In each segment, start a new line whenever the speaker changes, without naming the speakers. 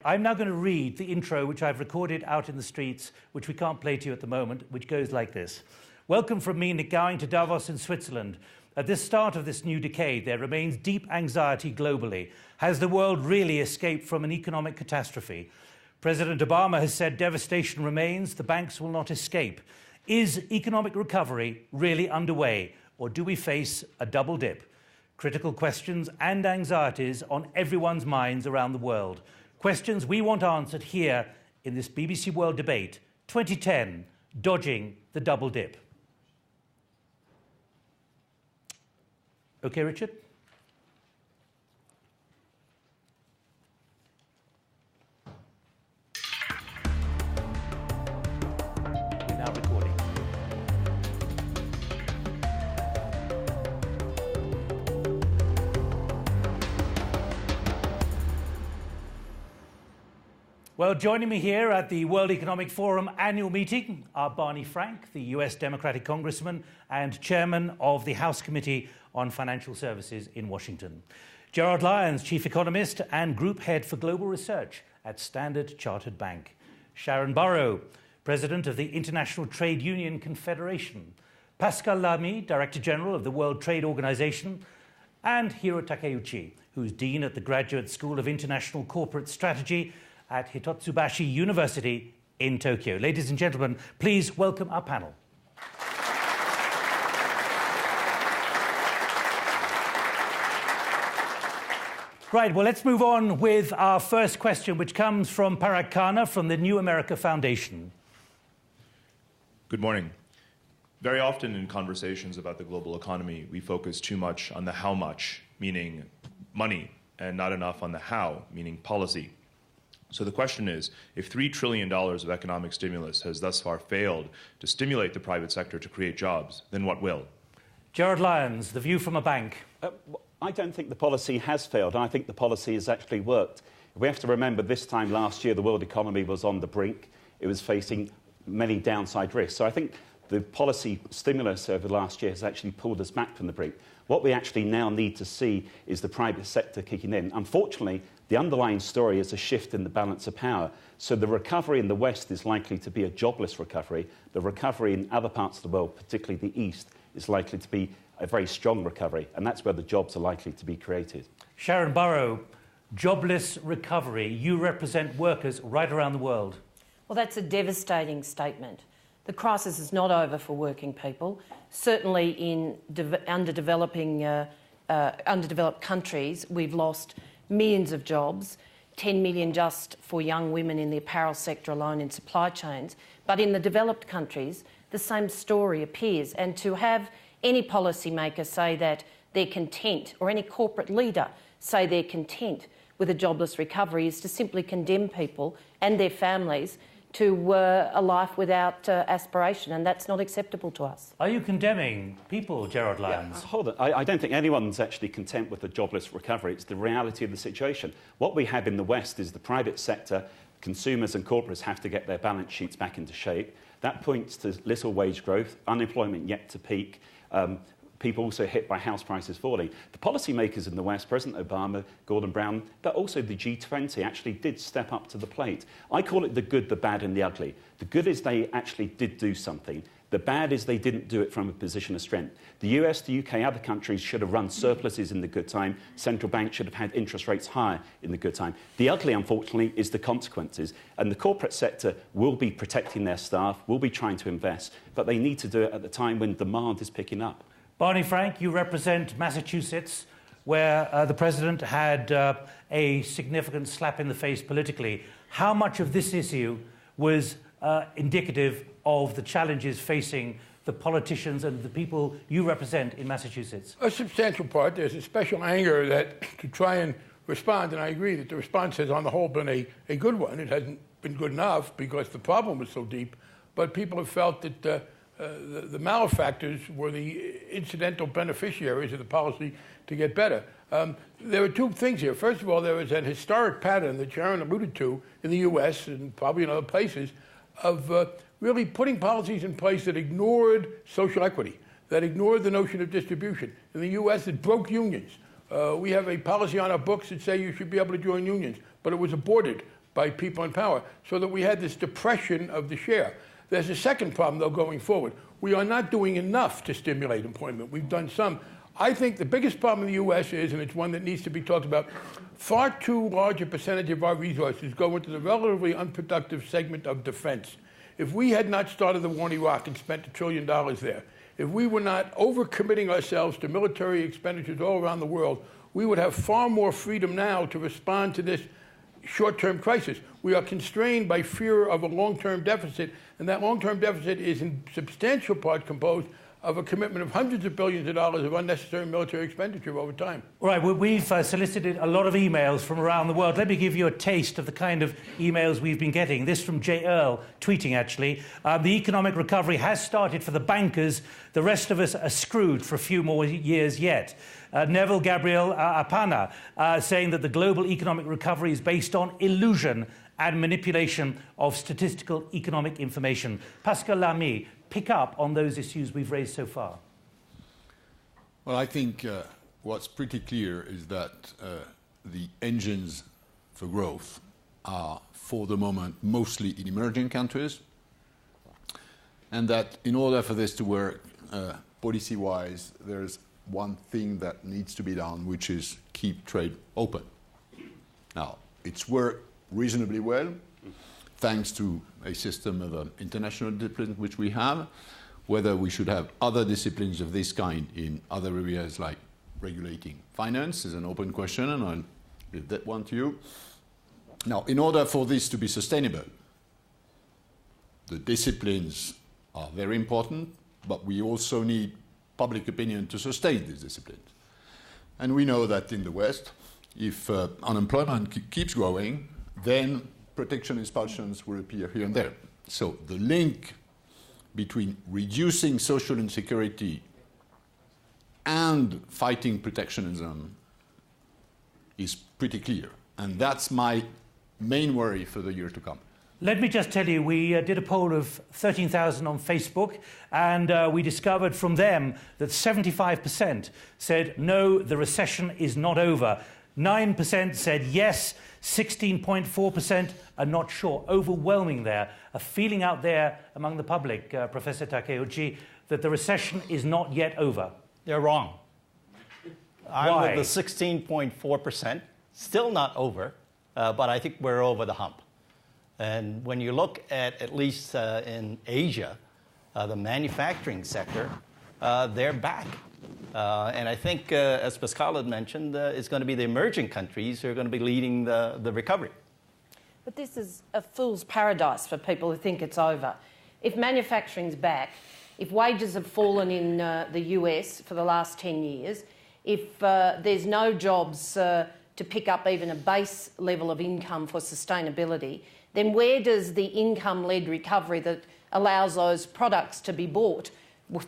I'm now going to read the intro, which I've recorded out in the streets, which we can't play to you at the moment, which goes like this. Welcome from me, Nick Gowing, to Davos in Switzerland. At the start of this new decade, there remains deep anxiety globally. Has the world really escaped from an economic catastrophe? President Obama has said devastation remains, the banks will not escape. Is economic recovery really underway, or do we face a double dip? Critical questions and anxieties on everyone's minds around the world. Questions we want answered here in this BBC World Debate 2010, Dodging the Double Dip. Okay, Richard? We're now recording. Well, joining me here at the World Economic Forum annual meeting are Barney Frank, the US Democratic Congressman and Chairman of the House Committee on Financial Services in Washington. Gerard, Lyons, Chief Economist and Group Head for Global Research at Standard Chartered Bank. Sharan, Burrow, President of the International Trade Union Confederation. Pascal, Lamy, Director General of the World Trade Organization. And Hiro Takeuchi, who's Dean at the Graduate School of International Corporate Strategy at Hitotsubashi University in Tokyo. Ladies and gentlemen, please welcome our panel. Right, well, let's move on with our first question, which comes from Parag Khanna from the New America Foundation.
Good morning. Very often in conversations about the global economy, we focus too much on the how much, meaning money, and not enough on the how, meaning policy. So the question is, if $3 trillion of economic stimulus has thus far failed to stimulate the private sector to create jobs, then what will?
Gerard, Lyons, the view from a bank.
I don't think the policy has failed. I think the policy has actually worked. We have to remember this time last year, the world economy was on the brink. It was facing many downside risks. So I think the policy stimulus over the last year has actually pulled us back from the brink. What we actually now need to see is the private sector kicking in. Unfortunately, the underlying story is a shift in the balance of power. So the recovery in the West is likely to be a jobless recovery. The recovery in other parts of the world, particularly the East, is likely to be a very strong recovery. And that's where the jobs are likely to be created.
Sharan, Burrow, jobless recovery. You represent workers right around the world.
Well, that's a devastating statement. The crisis is not over for working people. Certainly in underdeveloped countries, we've lost millions of jobs, 10 million just for young women in the apparel sector alone in supply chains. But in the developed countries, the same story appears. And to have any policymaker say that they're content, or any corporate leader say they're content with a jobless recovery, is to simply condemn people and their families to a life without aspiration, and that's not acceptable to us.
Are you condemning people, Gerard, Lyons?
Yeah, hold on. I don't think anyone's actually content with a jobless recovery. It's the reality of the situation. What we have in the West is the private sector, consumers and corporates have to get their balance sheets back into shape. That points to little wage growth, unemployment yet to peak, people also hit by house prices falling. The policymakers in the West, President Obama, Gordon Brown, but also the G20 actually did step up to the plate. I call it the good, the bad and the ugly. The good is they actually did do something. The bad is they didn't do it from a position of strength. The US, the UK, other countries should have run surpluses in the good time. Central banks should have had interest rates higher in the good time. The ugly, unfortunately, is the consequences. And the corporate sector will be protecting their staff, will be trying to invest, but they need to do it at the time when demand is picking up.
Barney Frank, you represent Massachusetts, where the president had a significant slap in the face politically. How much of this issue was indicative of the challenges facing the politicians and the people you represent in Massachusetts?
A substantial part. There's a special anger that to try and respond, and I agree that the response has on the whole been a good one. It hasn't been good enough because the problem was so deep, but people have felt that the malefactors were the incidental beneficiaries of the policy to get better. There are two things here. First of all, there is an historic pattern that Sharan alluded to in the U.S. and probably in other places of really putting policies in place that ignored social equity, that ignored the notion of distribution. In the U.S., it broke unions. We have a policy on our books that say you should be able to join unions, but it was aborted by people in power, so that we had this depression of the share. There's a second problem, though, going forward. We are not doing enough to stimulate employment. We've done some. I think the biggest problem in the U.S. is, and it's one that needs to be talked about, far too large a percentage of our resources go into the relatively unproductive segment of defense. If we had not started the war in Iraq and spent $1 trillion there, if we were not overcommitting ourselves to military expenditures all around the world, we would have far more freedom now to respond to this short-term crisis. We are constrained by fear of a long-term deficit, and that long-term deficit is in substantial part composed of a commitment of hundreds of billions of dollars of unnecessary military expenditure over time.
All right, well, we've solicited a lot of emails from around the world. Let me give you a taste of the kind of emails we've been getting. This from J. Earl, tweeting actually. The economic recovery has started for the bankers. The rest of us are screwed for a few more years yet. Neville Gabriel Apana saying that the global economic recovery is based on illusion and manipulation of statistical economic information. Pascal Lamy, pick up on those issues we've raised so far.
Well, I think what's pretty clear is that the engines for growth are, for the moment, mostly in emerging countries, and that in order for this to work policy-wise, there's one thing that needs to be done, which is keep trade open. Now, it's worked reasonably well, thanks to a system of international discipline which we have. Whether we should have other disciplines of this kind in other areas like regulating finance is an open question, and I'll leave that one to you. Now, in order for this to be sustainable, the disciplines are very important, but we also need public opinion to sustain these disciplines. And we know that in the West, if unemployment keeps growing, then protectionist pulsions will appear here and there. So the link between reducing social insecurity and fighting protectionism is pretty clear. And that's my main worry for the year to come.
Let me just tell you, we did a poll of 13,000 on Facebook, and we discovered from them that 75% said, no, the recession is not over. 9% said yes, 16.4% are not sure. Overwhelming there. A feeling out there among the public, Professor Takeuchi, that the recession is not yet over.
They're wrong.
Why?
I'm with the 16.4%. Still not over, but I think we're over the hump. And when you look at least in Asia, the manufacturing sector, they're back. And I think, as Pascal had mentioned, it's going to be the emerging countries who are going to be leading the recovery.
But this is a fool's paradise for people who think it's over. If manufacturing's back, if wages have fallen in the US for the last 10 years, if there's no jobs to pick up even a base level of income for sustainability, then where does the income-led recovery that allows those products to be bought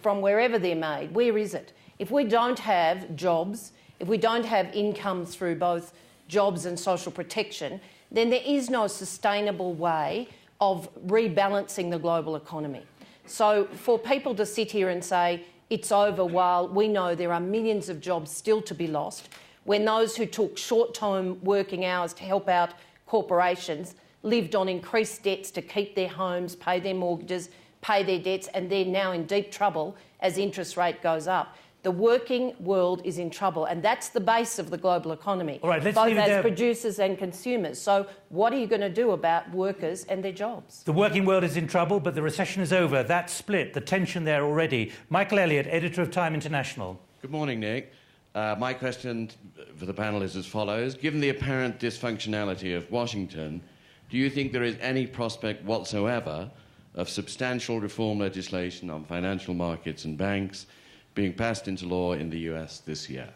from wherever they're made, where is it? If we don't have jobs, if we don't have income through both jobs and social protection, then there is no sustainable way of rebalancing the global economy. So for people to sit here and say it's over while we know there are millions of jobs still to be lost, when those who took short-term working hours to help out corporations lived on increased debts to keep their homes, pay their mortgages, pay their debts, and they're now in deep trouble as interest rate goes up. The working world is in trouble, and that's the base of the global economy,
all right, let's
both
leave it
as
there.
producers and consumers. So what are you going to do about workers and their jobs?
The working world is in trouble, but the recession is over. That split, the tension there already. Michael Elliott, editor of Time International.
Good morning, Nick. My question for the panel is as follows. Given the apparent dysfunctionality of Washington, do you think there is any prospect whatsoever of substantial reform legislation on financial markets and banks being passed into law in the US this year?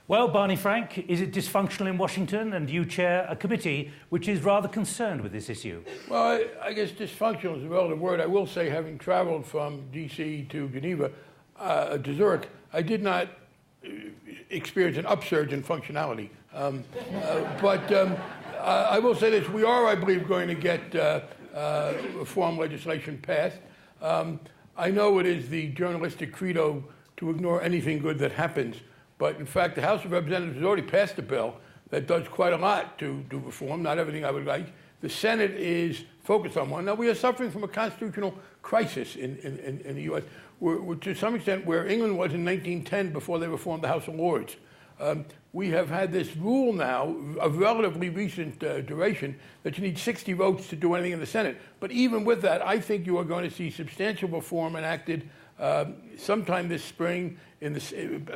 Well, Barney Frank, is it dysfunctional in Washington? And you chair a committee which is rather concerned with this issue.
Well, I guess dysfunctional is a relative word. I will say, having traveled from D.C. to Geneva, to Zurich, I did not experience an upsurge in functionality. But I will say this, we are, I believe, going to get reform legislation passed. I know it is the journalistic credo to ignore anything good that happens, but in fact the House of Representatives has already passed a bill that does quite a lot to do reform, not everything I would like. The Senate is focused on one. Now, we are suffering from a constitutional crisis in the U.S., to some extent where England was in 1910 before they reformed the House of Lords. We have had this rule now of relatively recent duration that you need 60 votes to do anything in the Senate. But even with that, I think you are going to see substantial reform enacted sometime this spring,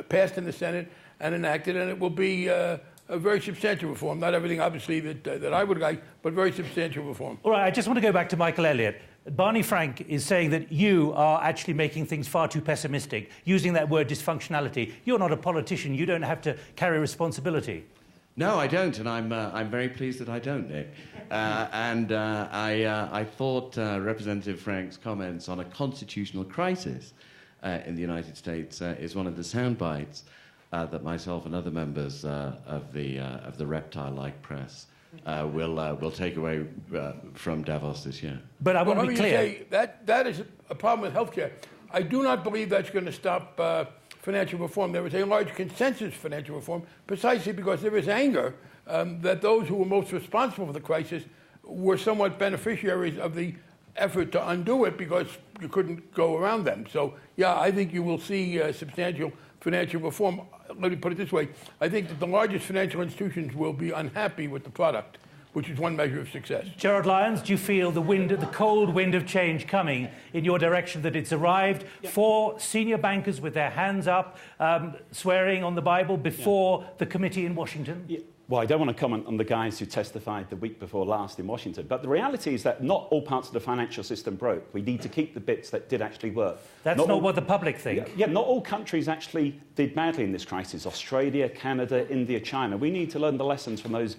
passed in the Senate and enacted, and it will be a very substantial reform. Not everything, obviously, that I would like, but very substantial reform.
All right, I just want to go back to Michael Elliott. Barney Frank is saying that you are actually making things far too pessimistic, using that word dysfunctionality. You're not a politician. You don't have to carry responsibility.
No, I don't, and I'm very pleased that I don't, Nick. I thought Representative Frank's comments on a constitutional crisis in the United States is one of the sound bites that myself and other members of the reptile-like press will take away from Davos this year.
But I want to be clear.
Say that is a problem with healthcare. I do not believe that's going to stop financial reform. There is a large consensus for financial reform precisely because there is anger that those who were most responsible for the crisis were somewhat beneficiaries of the effort to undo it because you couldn't go around them. So, yeah, I think you will see substantial financial reform. Let me put it this way. I think that the largest financial institutions will be unhappy with the product, which is one measure of success.
Gerard Lyons, do you feel the cold wind of change coming in your direction, that it's arrived for senior bankers with their hands up, swearing on the Bible before the committee in Washington?
Yeah. Well, I don't want to comment on the guys who testified the week before last in Washington, but the reality is that not all parts of the financial system broke. We need to keep the bits that did actually work.
That's not what the public think.
Yeah, not all countries actually did badly in this crisis. Australia, Canada, India, China. We need to learn the lessons from those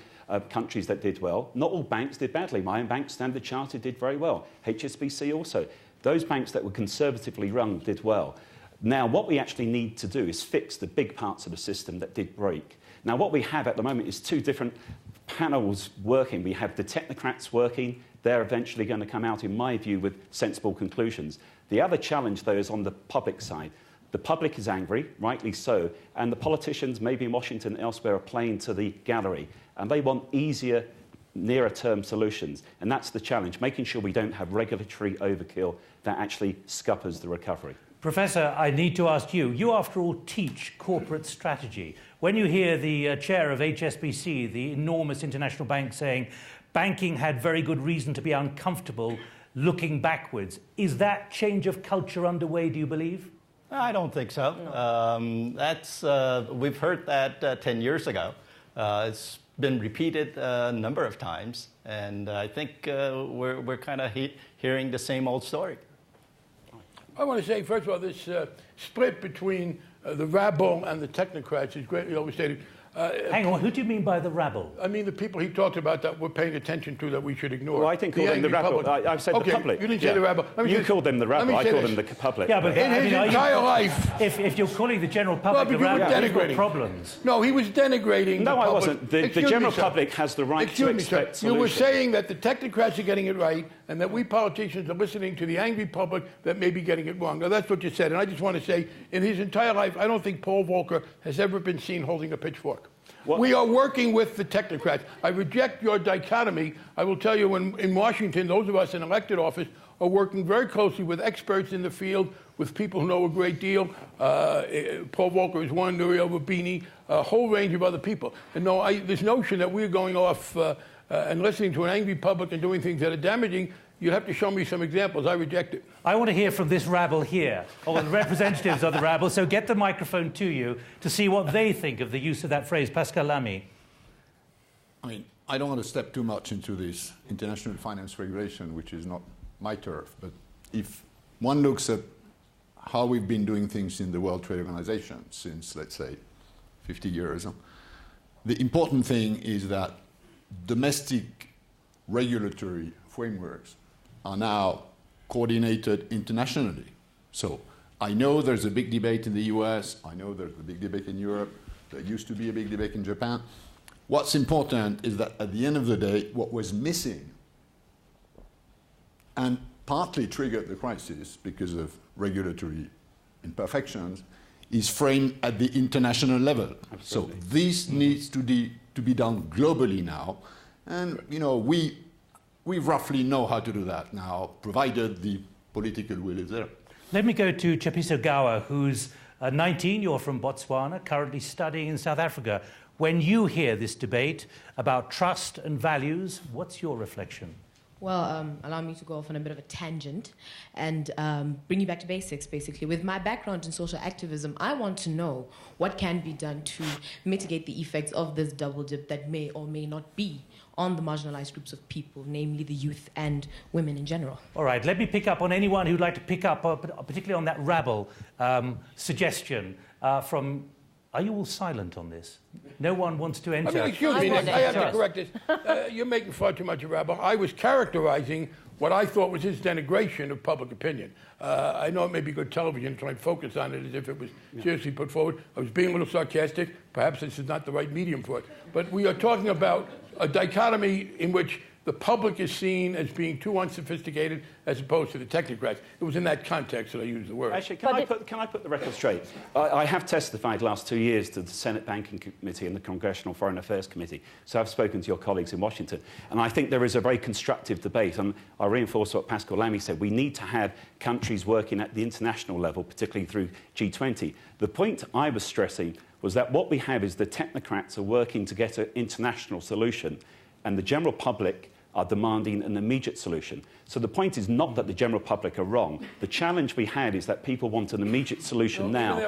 countries that did well. Not all banks did badly. My own bank, Standard Chartered, did very well. HSBC also. Those banks that were conservatively run did well. Now, what we actually need to do is fix the big parts of the system that did break. Now, what we have at the moment is two different panels working. We have the technocrats working. They're eventually going to come out, in my view, with sensible conclusions. The other challenge, though, is on the public side. The public is angry, rightly so, and the politicians, maybe in Washington and elsewhere, are playing to the gallery, and they want easier, nearer-term solutions. And that's the challenge, making sure we don't have regulatory overkill that actually scuppers the recovery.
Professor, I need to ask you, you after all teach corporate strategy. When you hear the chair of HSBC, the enormous international bank, saying banking had very good reason to be uncomfortable looking backwards, is that change of culture underway, do you believe?
I don't think so. We've heard that 10 years ago. It's been repeated a number of times, and I think we're kind of hearing the same old story.
I want to say, first of all, this split between the rabble and the technocrats is greatly overstated.
Hang on, who do you mean by the rabble?
I mean the people he talked about that we're paying attention to that we should ignore.
Well, I didn't call them the rabble. I've said the public.
You didn't say the rabble.
You called them the rabble. I called them the public.
Yeah, but
in his entire life.
If you're calling the general public the rabble, you've got problems.
No, he was denigrating the public.
I wasn't. The general public has the right to expect solutions.
You were saying that the technocrats are getting it right and that we politicians are listening to the angry public that may be getting it wrong. Now, that's what you said. And I just want to say, in his entire life, I don't think Paul Volcker has ever been seen holding a pitchfork. What? We are working with the technocrats. I reject your dichotomy. I will tell you, in Washington, those of us in elected office are working very closely with experts in the field, with people who know a great deal. Paul Volcker is one, Nouriel Roubini, a whole range of other people. And no, this notion that we're going off and listening to an angry public and doing things that are damaging, you'll have to show me some examples. I reject it.
I want to hear from this rabble here, or the representatives of the rabble, so get the microphone to you to see what they think of the use of that phrase. Pascal Lamy.
I mean, I don't want to step too much into this international finance regulation, which is not my turf, but if one looks at how we've been doing things in the World Trade Organization since, let's say, 50 years, the important thing is that domestic regulatory frameworks are now coordinated internationally. So I know there's a big debate in the US, I know there's a big debate in Europe, there used to be a big debate in Japan. What's important is that at the end of the day, what was missing and partly triggered the crisis because of regulatory imperfections is framed at the international level. Absolutely. So this needs to be done globally now. And, you know, we we roughly know how to do that now, provided the political will is there.
Let me go to Chapiso Gawa, who's 19. You're from Botswana, currently studying in South Africa. When you hear this debate about trust and values, what's your reflection?
Well, allow me to go off on a bit of a tangent and bring you back to basics, basically. With my background in social activism, I want to know what can be done to mitigate the effects of this double dip that may or may not be on the marginalized groups of people, namely the youth and women in general.
All right, let me pick up on anyone who'd like to pick up, particularly on that rabble suggestion from... Are you all silent on this? No one wants to enter.
I mean, excuse me, Nick, I have to correct this. You're making far too much of rabble. I was characterizing what I thought was his denigration of public opinion. I know it may be good television to try and focus on it as if it was seriously put forward. I was being a little sarcastic. Perhaps this is not the right medium for it. But we are talking about a dichotomy in which the public is seen as being too unsophisticated as opposed to the technocrats. It was in that context that I used the word.
Actually, can I put the record straight? I have testified the last 2 years to the Senate Banking Committee and the Congressional Foreign Affairs Committee. So I've spoken to your colleagues in Washington. And I think there is a very constructive debate. And I reinforce what Pascal Lamy said. We need to have countries working at the international level, particularly through G20. The point I was stressing was that what we have is the technocrats are working to get an international solution, and the general public are demanding an immediate solution. So the point is not that the general public are wrong. The challenge we had is that people want an immediate solution now.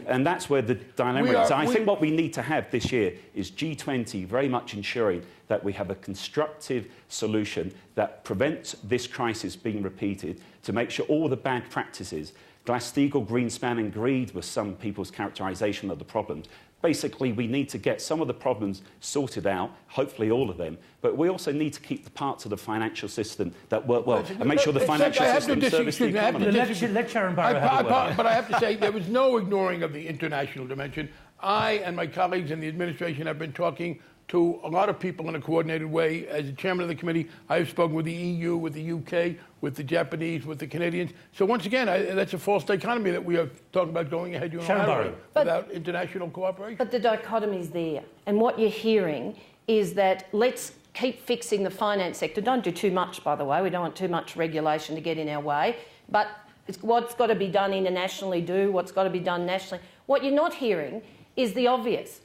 And that's where the dilemma is. I think what we need to have this year is G20 very much ensuring that we have a constructive solution that prevents this crisis being repeated, to make sure all the bad practices, Glass-Steagall, Greenspan and greed was some people's characterization of the problems. Basically, we need to get some of the problems sorted out, hopefully all of them, but we also need to keep the parts of the financial system that work well and make sure the financial system serves the economy.
Let Sharan Burrow have a word.
But I have to say, there was no ignoring of the international dimension. I and my colleagues in the administration have been talking to a lot of people in a coordinated way. As the chairman of the committee, I have spoken with the EU, with the UK, with the Japanese, with the Canadians. So once again, that's a false dichotomy that we are talking about going ahead without international cooperation.
But the dichotomy is there. And what you're hearing is that let's keep fixing the finance sector. Don't do too much, by the way. We don't want too much regulation to get in our way. But it's what's got to be done internationally, do what's got to be done nationally. What you're not hearing is the obvious.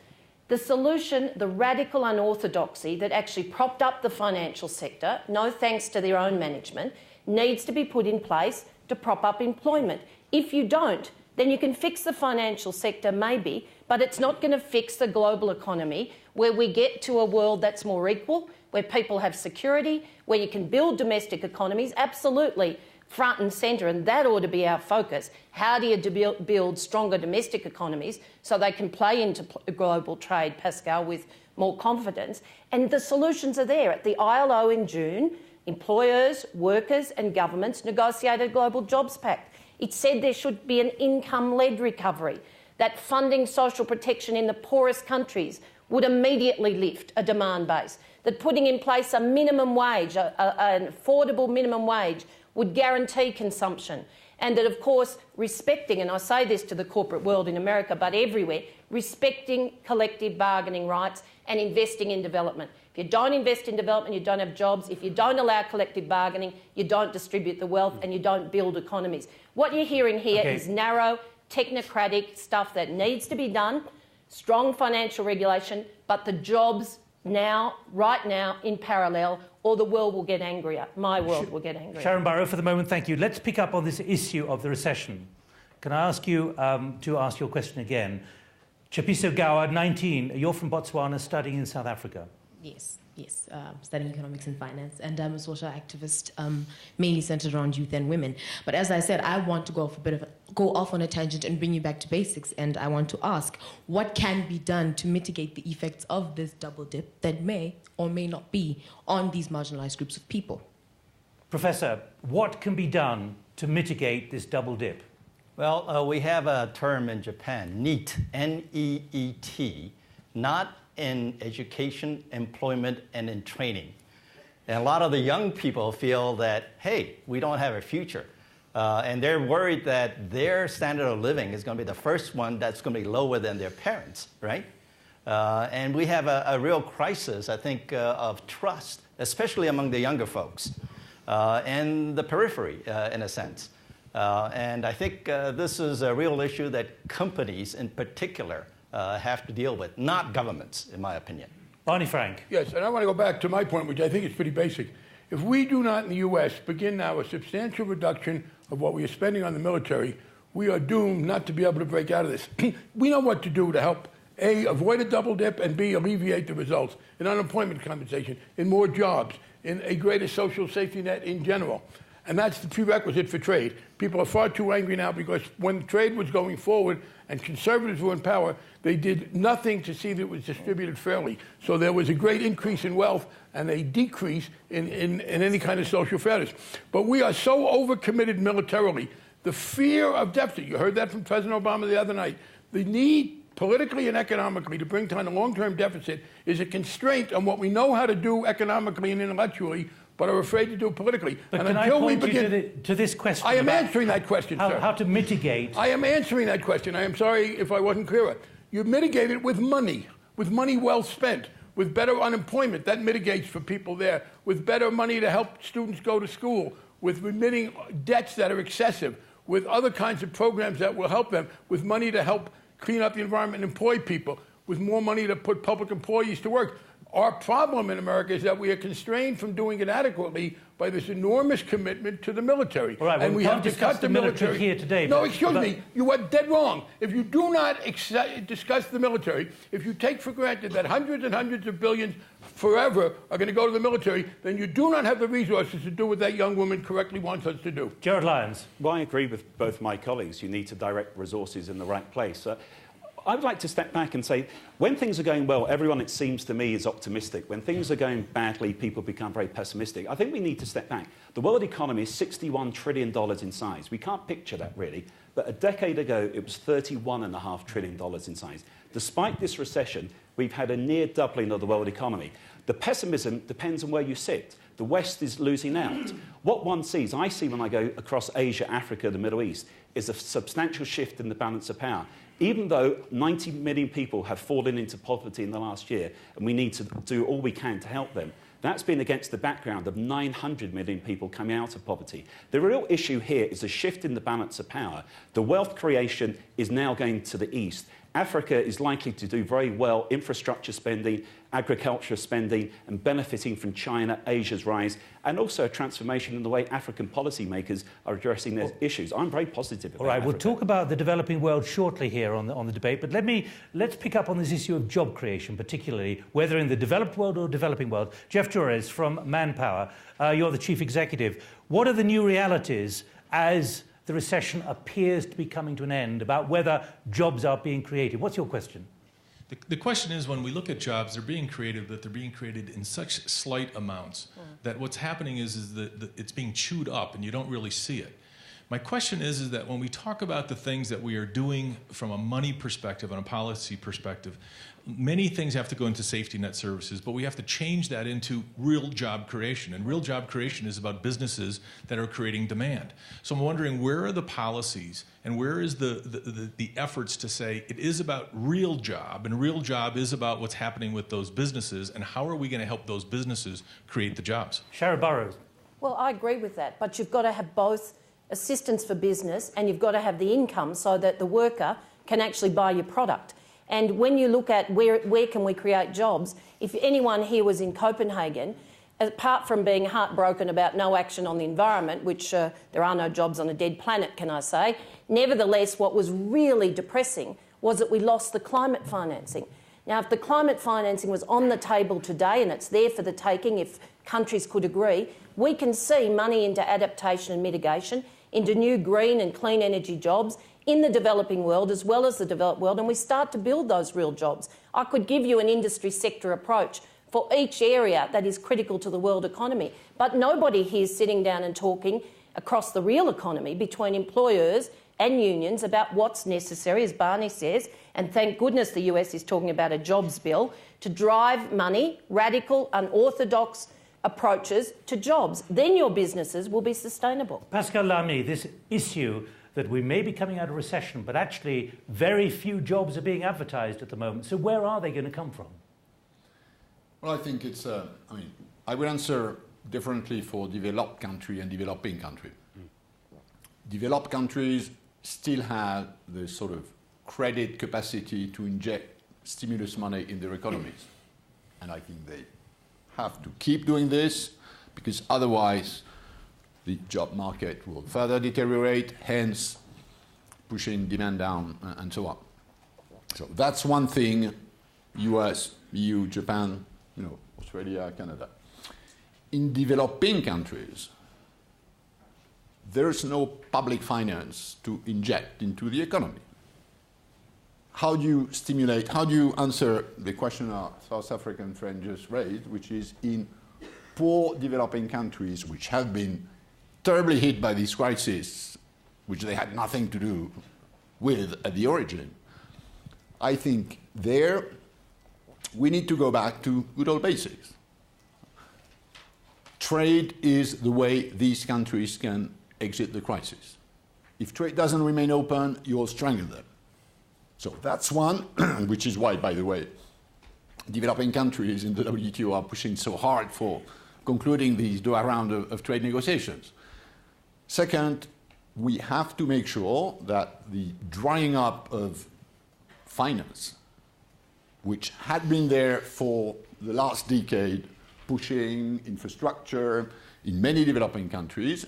The solution, the radical unorthodoxy that actually propped up the financial sector, no thanks to their own management, needs to be put in place to prop up employment. If you don't, then you can fix the financial sector maybe, but it's not going to fix the global economy where we get to a world that's more equal, where people have security, where you can build domestic economies, absolutely front and centre, and that ought to be our focus. How do you build stronger domestic economies so they can play into global trade, Pascal, with more confidence? And the solutions are there. At the ILO in June, employers, workers and governments negotiated a Global Jobs Pact. It said there should be an income-led recovery, that funding social protection in the poorest countries would immediately lift a demand base, that putting in place a minimum wage, an affordable minimum wage, would guarantee consumption, and that, of course, respecting, and I say this to the corporate world in America, but everywhere, respecting collective bargaining rights and investing in development. If you don't invest in development, you don't have jobs. If you don't allow collective bargaining, you don't distribute the wealth and you don't build economies. What you're hearing here is narrow, technocratic stuff that needs to be done, strong financial regulation, but the jobs now, right now, in parallel, or the world will get angrier. My world will get angrier.
Sharan Burrow, for the moment, thank you. Let's pick up on this issue of the recession. Can I ask you to ask your question again? Chapiso Gawa, 19, you're from Botswana, studying in South Africa.
Yes, studying economics and finance, and I'm a social activist, mainly centered around youth and women. But as I said, I want to go off on a tangent and bring you back to basics, and I want to ask, what can be done to mitigate the effects of this double dip that may or may not be on these marginalized groups of people?
Professor, what can be done to mitigate this double dip?
Well, we have a term in Japan, NEET, N-E-E-T, not in education, employment, and in training. And a lot of the young people feel that, hey, we don't have a future. And they're worried that their standard of living is going to be the first one that's going to be lower than their parents, right? And we have a real crisis, I think, of trust especially among the younger folks and the periphery, in a sense. And I think this is a real issue that companies in particular have to deal with, not governments, in my opinion.
Barney Frank.
Yes, and I want to go back to my point, which I think is pretty basic. If we do not in the U.S. begin now a substantial reduction of what we are spending on the military, we are doomed not to be able to break out of this. We know what to do to help, A, avoid a double dip, and B, alleviate the results in unemployment compensation, in more jobs, in a greater social safety net in general. And that's the prerequisite for trade. People are far too angry now because when trade was going forward and conservatives were in power, they did nothing to see that it was distributed fairly. So there was a great increase in wealth and a decrease in any kind of social fairness. But we are so overcommitted militarily. The fear of deficit, you heard that from President Obama the other night, the need politically and economically to bring down a long-term deficit is a constraint on what we know how to do economically and intellectually, but are afraid to do politically.
But
and
can
until
I point
we begin,
you to this question?
I am answering that question, sir.
How to mitigate?
I am answering that question. I am sorry if I wasn't clearer. You mitigate it with money well spent, with better unemployment. That mitigates for people there, with better money to help students go to school, with remitting debts that are excessive, with other kinds of programs that will help them, with money to help clean up the environment and employ people, with more money to put public employees to work. Our problem in America is that we are constrained from doing it adequately by this enormous commitment to the military.
All right,
and
we
have
can't
to cut the military
here today.
No, excuse me, you are dead wrong. If you do not discuss the military, if you take for granted that hundreds and hundreds of billions forever are going to go to the military, then you do not have the resources to do what that young woman correctly wants us to do.
Gerard Lyons.
Well, I agree with both my colleagues. You need to direct resources in the right place. I'd like to step back and say, when things are going well, everyone, it seems to me, is optimistic. When things are going badly, people become very pessimistic. I think we need to step back. The world economy is $61 trillion in size. We can't picture that, really. But a decade ago, it was $31.5 trillion in size. Despite this recession, we've had a near doubling of the world economy. The pessimism depends on where you sit. The West is losing out. What one sees, I see when I go across Asia, Africa, the Middle East, is a substantial shift in the balance of power. Even though 90 million people have fallen into poverty in the last year, and we need to do all we can to help them, that's been against the background of 900 million people coming out of poverty. The real issue here is a shift in the balance of power. The wealth creation is now going to the east. Africa is likely to do very well, infrastructure spending, agriculture spending, and benefiting from China, Asia's rise, and also a transformation in the way African policymakers are addressing their issues. I'm very positive about
All right,
Africa.
we'll talk about the developing world shortly here on the debate, but let's pick up on this issue of job creation, particularly whether in the developed world or developing world. Jeff Juarez from Manpower, you're the chief executive. What are the new realities as the recession appears to be coming to an end, about whether jobs are being created? What's your question?
The question is, when we look at jobs, they're being created, but they're being created in such slight amounts that what's happening is that it's being chewed up and you don't really see it. My question is that when we talk about the things that we are doing from a money perspective and a policy perspective, many things have to go into safety net services, but we have to change that into real job creation. And real job creation is about businesses that are creating demand. So I'm wondering, where are the policies and where is the efforts to say it is about real job, and real job is about what's happening with those businesses, and how are we going to help those businesses create the jobs?
Sharan Burrow.
Well, I agree with that, but you've got to have both assistance for business and you've got to have the income so that the worker can actually buy your product. And when you look at where can we create jobs, if anyone here was in Copenhagen, apart from being heartbroken about no action on the environment, which there are no jobs on a dead planet, can I say, nevertheless, what was really depressing was that we lost the climate financing. Now, if the climate financing was on the table today, and it's there for the taking if countries could agree, we can see money into adaptation and mitigation, into new green and clean energy jobs in the developing world as well as the developed world, and we start to build those real jobs. I could give you an industry sector approach for each area that is critical to the world economy, but nobody here is sitting down and talking across the real economy between employers and unions about what's necessary, as Barney says, and thank goodness the US is talking about a jobs bill to drive money, radical, unorthodox approaches to jobs. Then your businesses will be sustainable.
Pascal Lamy, this issue that we may be coming out of recession, but actually very few jobs are being advertised at the moment. So where are they going to come from?
Well, I think it's, I will answer differently for developed country and developing country. Developed countries still have the sort of credit capacity to inject stimulus money in their economies. And I think they have to keep doing this, because otherwise the job market will further deteriorate, hence pushing demand down and so on. So that's one thing, US, EU, Japan, Australia, Canada. In developing countries, there's no public finance to inject into the economy. How do you stimulate, how do you answer the question our South African friend just raised, which is in poor developing countries which have been terribly hit by this crisis, which they had nothing to do with at the origin? I think there we need to go back to good old basics. Trade is the way these countries can exit the crisis. If trade doesn't remain open, you'll strangle them. So that's one, which is why, by the way, developing countries in the WTO are pushing so hard for concluding these Doha round of trade negotiations. Second, we have to make sure that the drying up of finance, which had been there for the last decade, pushing infrastructure in many developing countries,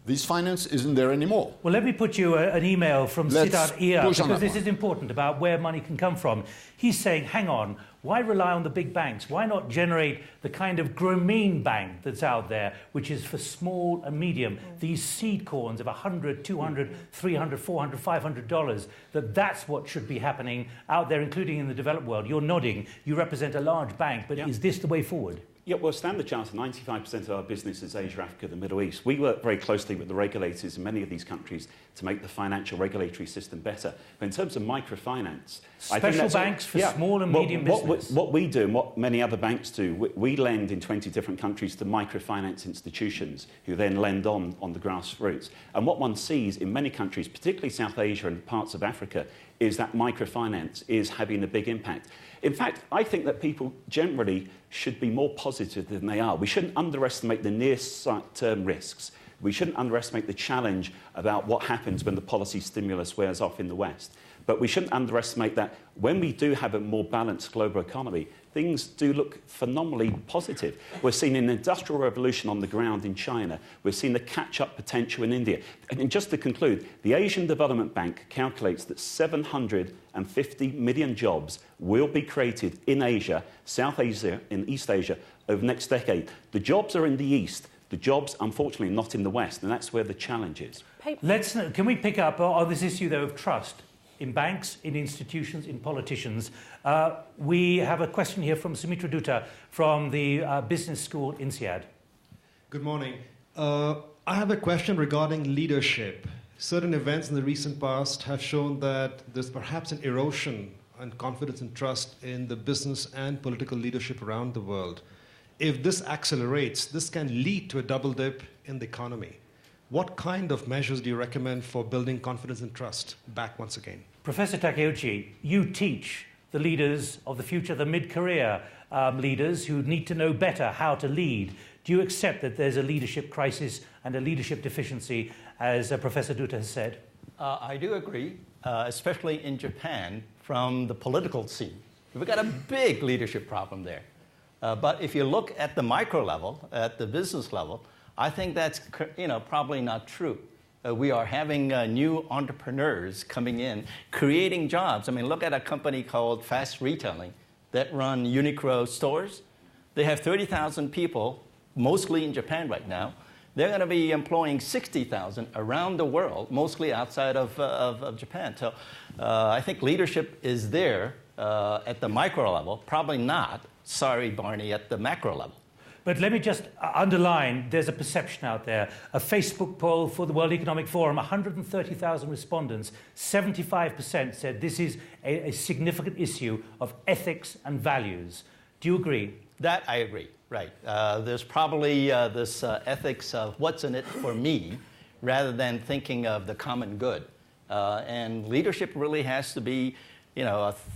this finance isn't there anymore.
Well, let me put you an email from Siddharth Iyer, because this is important about where money can come from. He's saying, hang on, why rely on the big banks? Why not generate the kind of Grameen Bank that's out there, which is for small and medium, these seed corns of $100, $200, $300, $400, $500, that's what should be happening out there, including in the developed world. You're nodding. You represent a large bank, but is this the way forward?
Yeah, well, Standard Chartered, 95% of our business is Asia, Africa, the Middle East. We work very closely with the regulators in many of these countries to make the financial regulatory system better. But in terms of microfinance...
Special banks for small and medium business.
What we do and what many other banks do, we lend in 20 different countries to microfinance institutions who then lend on the grassroots. And what one sees in many countries, particularly South Asia and parts of Africa, is that microfinance is having a big impact. In fact, I think that people generally should be more positive than they are. We shouldn't underestimate the near-term risks. We shouldn't underestimate the challenge about what happens when the policy stimulus wears off in the West. But we shouldn't underestimate that when we do have a more balanced global economy, things do look phenomenally positive. We're seeing an industrial revolution on the ground in China. We're seeing the catch-up potential in India. And just to conclude, the Asian Development Bank calculates that 750 million jobs will be created in Asia, South Asia, and East Asia over the next decade. The jobs are in the East. The jobs, unfortunately, are not in the West, and that's where the challenge is.
Can we pick up on this issue, though, of trust in banks, in institutions, in politicians? We have a question here from Sumitra Dutta from the business school INSEAD.
Good morning. I have a question regarding leadership. Certain events in the recent past have shown that there's perhaps an erosion in confidence and trust in the business and political leadership around the world. If this accelerates, this can lead to a double dip in the economy. What kind of measures do you recommend for building confidence and trust back once again?
Professor Takeuchi, you teach the leaders of the future, the mid-career leaders who need to know better how to lead. Do you accept that there's a leadership crisis and a leadership deficiency, as Professor Dutta has said?
I do agree, especially in Japan, from the political scene. We've got a big leadership problem there. But if you look at the micro level, at the business level, I think that's probably not true. We are having new entrepreneurs coming in, creating jobs. I mean, look at a company called Fast Retailing that run Uniqlo stores. They have 30,000 people, mostly in Japan right now. They're going to be employing 60,000 around the world, mostly outside of Japan. So I think leadership is there at the micro level, probably not, sorry, Barney, at the macro level.
But let me just underline, there's a perception out there. A Facebook poll for the World Economic Forum, 130,000 respondents, 75% said this is a significant issue of ethics and values. Do you agree?
That I agree, right. There's probably this ethics of what's in it for me, rather than thinking of the common good. And leadership really has to be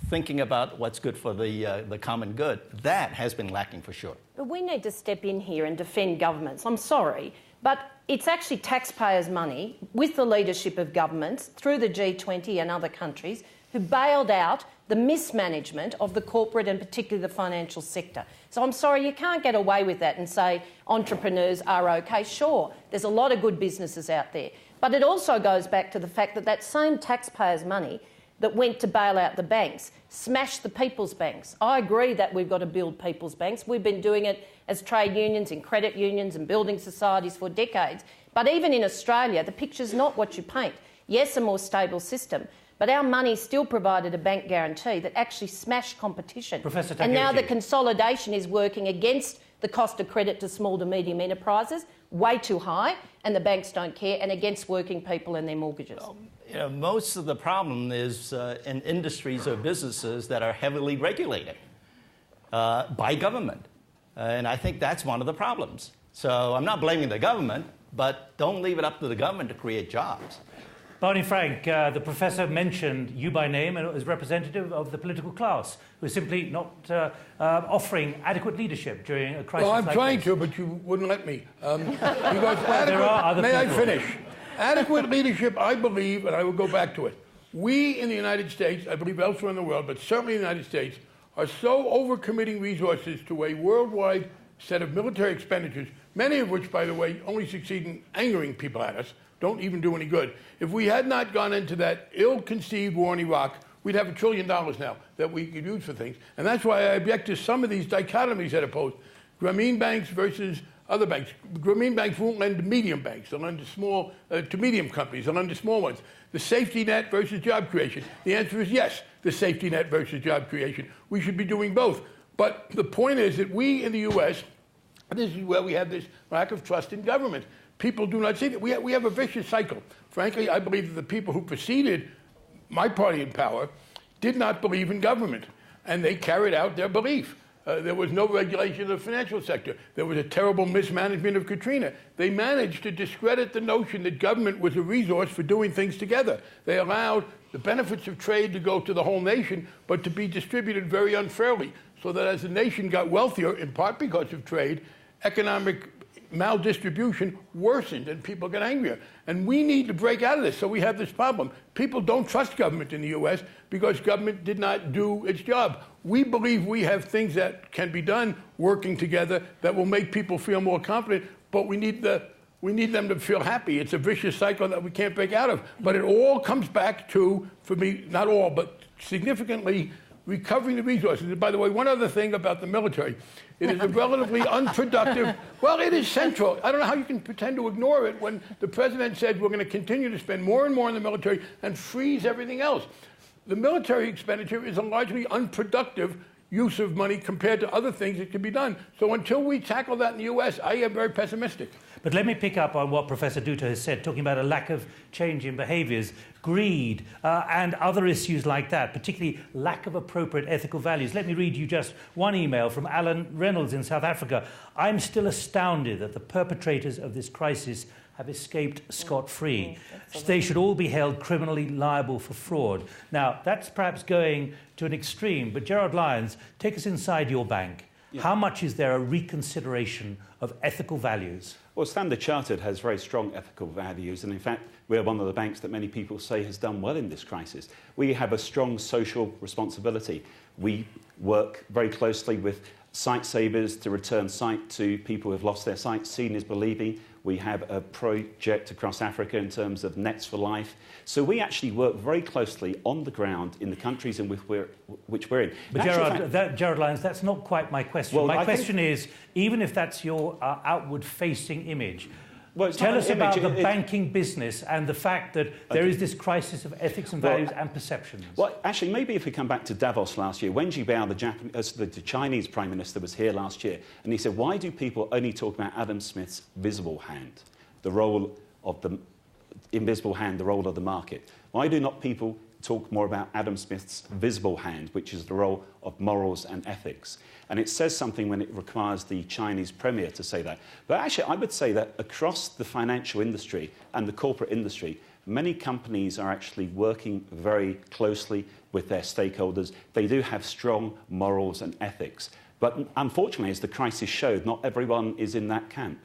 thinking about what's good for the common good. That has been lacking for sure.
But we need to step in here and defend governments. I'm sorry, but it's actually taxpayers' money with the leadership of governments through the G20 and other countries who bailed out the mismanagement of the corporate and particularly the financial sector. So I'm sorry, you can't get away with that and say entrepreneurs are okay. Sure, there's a lot of good businesses out there. But it also goes back to the fact that that same taxpayers' money that went to bail out the banks smashed the people's banks. I agree that we've got to build people's banks. We've been doing it as trade unions and credit unions and building societies for decades. But even in Australia, the picture's not what you paint. Yes, a more stable system, but our money still provided a bank guarantee that actually smashed competition.
Professor Takeuchi.
And now the consolidation is working against the cost of credit to small to medium enterprises, way too high, and the banks don't care, and against working people and their mortgages.
You know, most of the problem is in industries or businesses that are heavily regulated by government. And I think that's one of the problems. So I'm not blaming the government, but don't leave it up to the government to create jobs.
Barney Frank, the professor mentioned you by name as representative of the political class, who is simply not offering adequate leadership during a crisis like this.
Well, I'm trying to, but you wouldn't let me.
There are other
May
people.
I finish? Adequate leadership, I believe, and I will go back to it. We in the United States, I believe elsewhere in the world, but certainly in the United States, are so overcommitting resources to a worldwide set of military expenditures, many of which, by the way, only succeed in angering people at us, don't even do any good. If we had not gone into that ill-conceived war in Iraq, we'd have $1 trillion now that we could use for things. And that's why I object to some of these dichotomies that are posed. Grameen banks versus other banks. Grameen banks won't lend to medium banks. They'll lend to small, to medium companies. They'll lend to small ones. The safety net versus job creation. The answer is yes, the safety net versus job creation. We should be doing both. But the point is that we in the U.S., this is where we have this lack of trust in government. People do not see that. We have a vicious cycle. Frankly, I believe that the people who preceded my party in power did not believe in government, and they carried out their belief. There was no regulation of the financial sector. There was a terrible mismanagement of Katrina. They managed to discredit the notion that government was a resource for doing things together. They allowed the benefits of trade to go to the whole nation, but to be distributed very unfairly, so that as the nation got wealthier, in part because of trade, economic maldistribution worsened and people got angrier. And we need to break out of this, so we have this problem. People don't trust government in the U.S. because government did not do its job. We believe we have things that can be done working together that will make people feel more confident, but we need them to feel happy. It's a vicious cycle that we can't break out of. But it all comes back to, for me, not all, but significantly, recovering the resources. And by the way, one other thing about the military. It is a relatively unproductive, well, it is central. I don't know how you can pretend to ignore it when the president said we're going to continue to spend more and more in the military and freeze everything else. The military expenditure is a largely unproductive use of money compared to other things that can be done. So until we tackle that in the U.S., I am very pessimistic.
But let me pick up on what Professor Dutta has said, talking about a lack of change in behaviours, greed, and other issues like that, particularly lack of appropriate ethical values. Let me read you just one email from Alan Reynolds in South Africa. I'm still astounded that the perpetrators of this crisis have escaped scot-free. They should all be held criminally liable for fraud. Now, that's perhaps going to an extreme, but Gerard Lyons, take us inside your bank. Yeah. How much is there a reconsideration of ethical values?
Well, Standard Chartered has very strong ethical values, and in fact, we're one of the banks that many people say has done well in this crisis. We have a strong social responsibility. We work very closely with sight savers to return sight to people who have lost their sight. Seeing is believing. We have a project across Africa in terms of Nets for Life. So we actually work very closely on the ground in the countries in which we're in.
But Gerard Lyons, that's not quite my question.
Well,
my question is, even if that's your outward-facing image,
well,
tell us about the banking business and the fact that there is this crisis of ethics and values and perceptions.
Well, actually, maybe if we come back to Davos last year, Wen Jiabao, the Chinese Prime Minister, was here last year, and he said, why do people only talk about Adam Smith's visible hand, the role of the invisible hand, the role of the market? Why do not people talk more about Adam Smith's visible hand, which is the role of morals and ethics? And it says something when it requires the Chinese premier to say that. But actually, I would say that across the financial industry and the corporate industry, many companies are actually working very closely with their stakeholders. They do have strong morals and ethics. But unfortunately, as the crisis showed, not everyone is in that camp.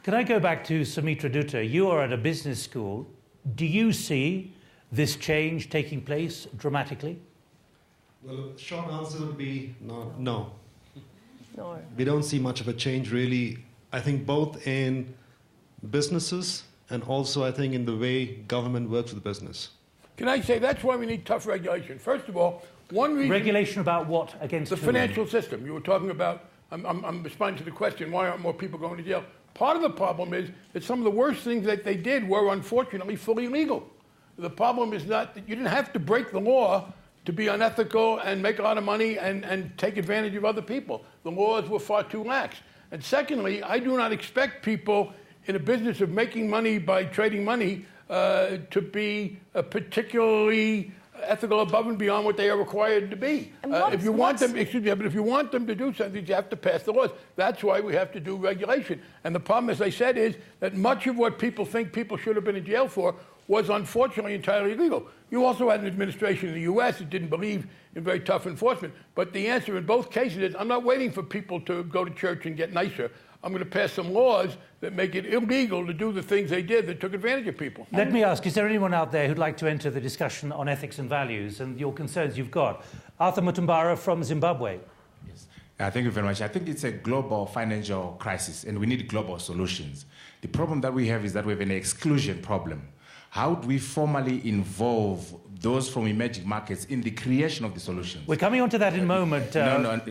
Can I go back to Sumitra Dutta? You are at a business school. Do you see this change taking place dramatically?
Well, the short answer would be no.
No.
We don't see much of a change, really. I think both in businesses and also, I think, in the way government works with business.
Can I say that's why we need tough regulation? First of all, one reason...
Regulation about what against
the financial system. You were talking about, I'm responding to the question, why aren't more people going to jail? Part of the problem is that some of the worst things that they did were, unfortunately, fully legal. The problem is not that you didn't have to break the law to be unethical and make a lot of money and take advantage of other people. The laws were far too lax. And secondly, I do not expect people in a business of making money by trading money to be particularly ethical above and beyond what they are required to be. If you want them, excuse me, but if you want them to do something, you have to pass the laws. That's why we have to do regulation. And the problem, as I said, is that much of what people think people should have been in jail for was unfortunately entirely illegal. You also had an administration in the U.S. that didn't believe in very tough enforcement. But the answer in both cases is I'm not waiting for people to go to church and get nicer. I'm going to pass some laws that make it illegal to do the things they did that took advantage of people.
Let me ask, is there anyone out there who'd like to enter the discussion on ethics and values and your concerns you've got? Arthur Mutumbara from Zimbabwe.
Yes. Thank you very much. I think it's a global financial crisis and we need global solutions. The problem that we have is that we have an exclusion problem. How do we formally involve those from emerging markets in the creation of the solutions?
We're coming on to that in a moment.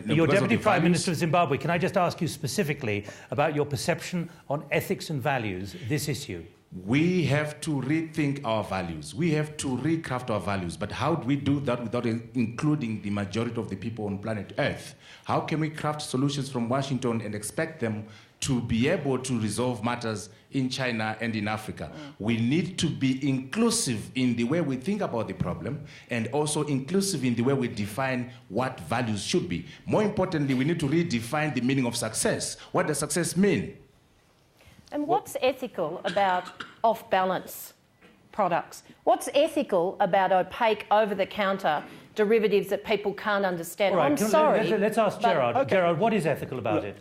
Your Deputy Prime Minister of Zimbabwe, can I just ask you specifically about your perception on ethics and values, this issue?
We have to rethink our values. We have to recraft our values. But how do we do that without including the majority of the people on planet Earth? How can we craft solutions from Washington and expect them to be able to resolve matters in China and in Africa? We need to be inclusive in the way we think about the problem and also inclusive in the way we define what values should be. More importantly, we need to redefine the meaning of success. What does success mean?
And what's ethical about off-balance products? What's ethical about opaque, over-the-counter derivatives that people can't understand?
All right,
I'm sorry.
Let's ask Gerard.
Okay.
Gerard, what is ethical about it?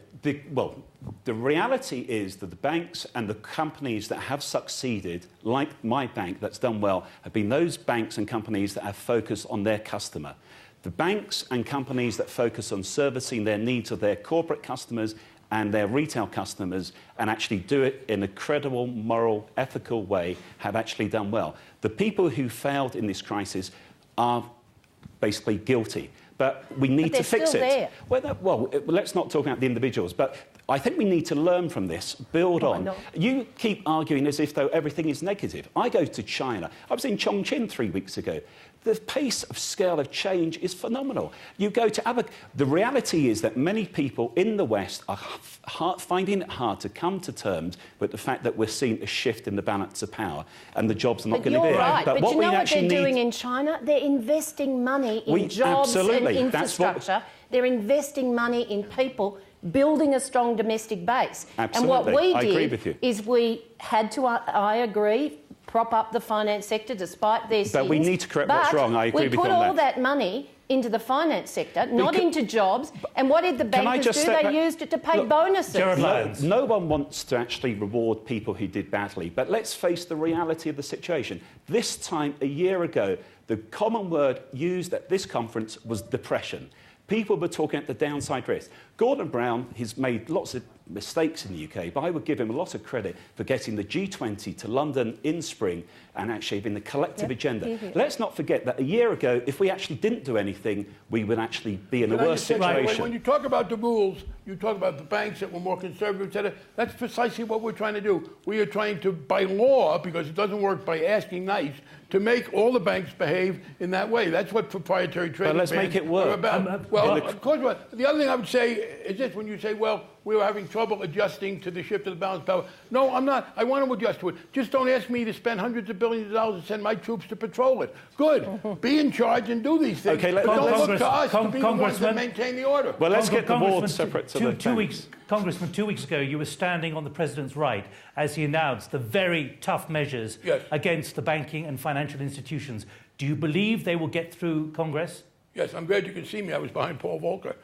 The reality is that the banks and the companies that have succeeded, like my bank that's done well, have been those banks and companies that have focused on their customer. The banks and companies that focus on servicing their needs of their corporate customers and their retail customers and actually do it in a credible, moral, ethical way have actually done well. The people who failed in this crisis are basically guilty. But we need to fix it. Well, let's not talk about the individuals, but I think we need to learn from this, build on.
No.
You keep arguing as if though everything is negative. I go to China. I was in Chongqing 3 weeks ago. The pace of scale of change is phenomenal. You go to other... The reality is that many people in the West are finding it hard to come to terms with the fact that we're seeing a shift in the balance of power and the jobs are not going to be there.
Right. But you know what they're doing in China? They're investing money in jobs and infrastructure. They're investing money in people, building a strong domestic base.
Absolutely.
And what we
I agree
did
with you.
is we had to, I agree, prop up the finance sector despite their sins.
But we need to correct what's wrong. I agree with you on that.
We put all that money into the finance sector, not into jobs. And what did the bankers do? They used it to pay bonuses.
Gerard Lyons.
No one wants to actually reward people who did badly. But let's face the reality of the situation. This time, a year ago, the common word used at this conference was depression. People were talking at the downside risk. Gordon Brown has made lots of mistakes in the UK, but I would give him a lot of credit for getting the G20 to London in spring and actually having the collective agenda. Let's not forget that a year ago, if we actually didn't do anything, we would actually be in a worse situation.
When you talk about the rules, you talk about the banks that were more conservative, etc. That's precisely what we're trying to do. We are trying to, by law, because it doesn't work by asking nice, to make all the banks behave in that way. That's what proprietary trading
let's make it work.
Well, of course. The other thing I would say is this: when you say, "Well, we were having trouble adjusting to the shift of the balance of power," no, I'm not. I want to adjust to it. Just don't ask me to spend hundreds of billions of dollars to send my troops to patrol it. Good. Be in charge and do these things.
Okay,
don't look to us to be the ones that maintain the order.
Well, let's get the board separate to the banks.
Congressman, 2 weeks ago, you were standing on the President's right as he announced the very tough measures against the banking and financial institutions. Do you believe they will get through Congress?
Yes, I'm glad you can see me. I was behind Paul Volcker.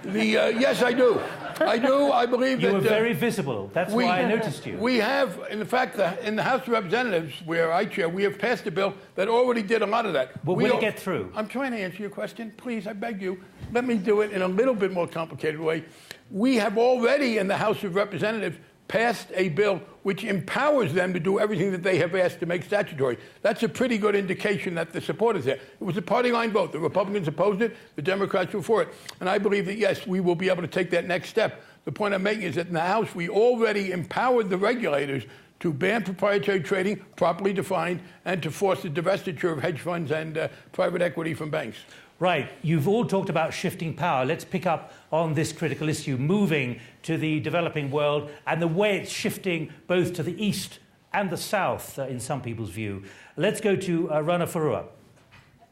Yes, I do. I believe that...
You were very visible. That's why I noticed you.
We have, in fact, in the House of Representatives, where I chair, we have passed a bill that already did a lot of that.
Well, will it get through?
I'm trying to answer your question. Please, I beg you, let me do it in a little bit more complicated way. We have already, in the House of Representatives, passed a bill which empowers them to do everything that they have asked to make statutory. That's a pretty good indication that the support is there. It was a party line vote. The Republicans opposed it. The Democrats were for it. And I believe that, yes, we will be able to take that next step. The point I'm making is that in the House, we already empowered the regulators to ban proprietary trading, properly defined, and to force the divestiture of hedge funds and private equity from banks.
Right. You've all talked about shifting power. Let's pick up on this critical issue, moving to the developing world and the way it's shifting both to the east and the south, in some people's view. Let's go to Rana Farua.